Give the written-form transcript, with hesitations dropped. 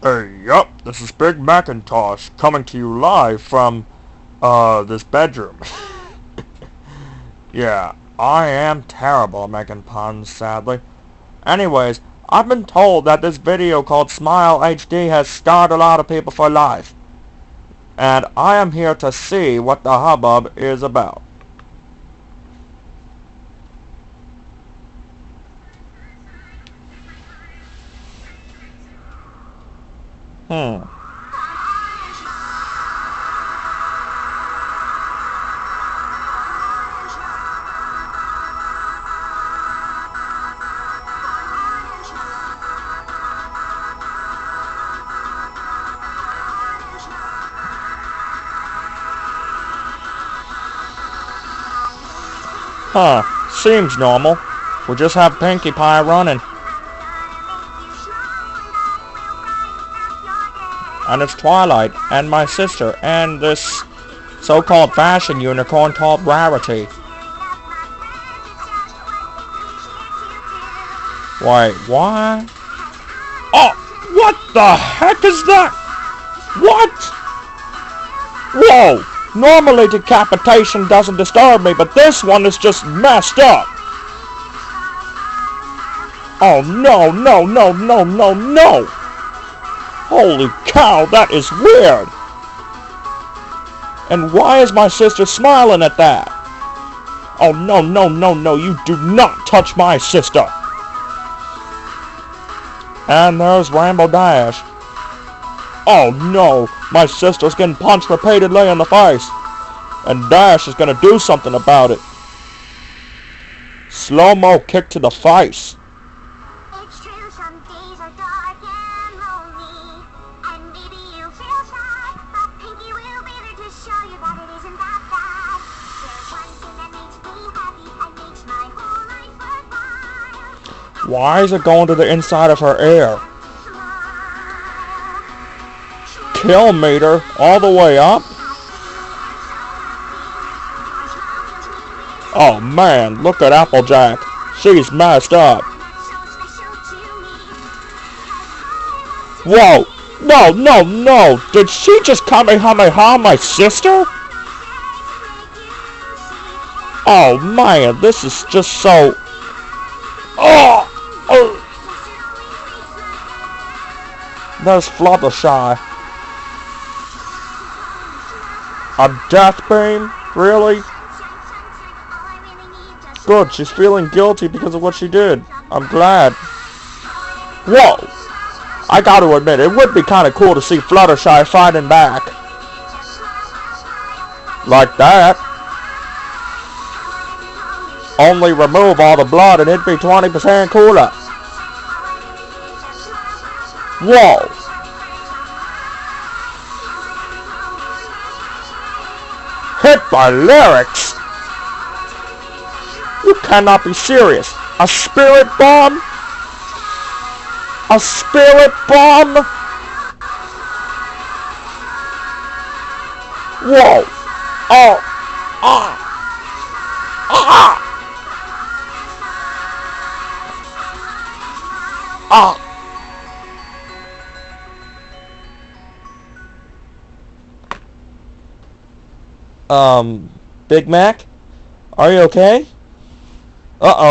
Yup, this is Big Macintosh coming to you live from, this bedroom. Yeah, I am terrible at making puns, sadly. Anyways, I've been told that this video called Smile HD has scarred a lot of people for life. And I am here to see what the hubbub is about. Seems normal. We just have Pinkie Pie running. And it's Twilight, and my sister, and this so-called fashion unicorn called Rarity. Wait, what? Oh, what the heck is that? What? Whoa! Normally decapitation doesn't disturb me, but this one is just messed up. Oh no, no, no, no, no, no! Holy cow, that is weird! And why is my sister smiling at that? Oh no, no, no, no, you do not touch my sister! And there's Rambo Dash. Oh no, my sister's getting punched repeatedly in the face. And Dash is gonna do something about it. Slow-mo kick to the face. It's true, some days are dark and lonely, and maybe you feel sad, but Pinkie will be there to show you that it isn't that bad. There's one thing that makes me happy and makes my whole life worthwhile. Why is it going to the inside of her ear? Kill meter all the way up? Oh man, look at Applejack. She's messed up. Whoa! No, no, no! Did she just Kamehameha my sister? Oh man, this is just so... Oh! There's Fluttershy. A death beam? Really? Good, she's feeling guilty because of what she did. I'm glad. Whoa! I gotta admit, it would be kinda cool to see Fluttershy fighting back. Like that. Only remove all the blood and it'd be 20% cooler. Whoa! Hit by lyrics? You cannot be serious. A spirit bomb? A spirit bomb? Whoa! Oh! Ah! Ah! Ah! Big Mac? Are you okay? Uh-oh.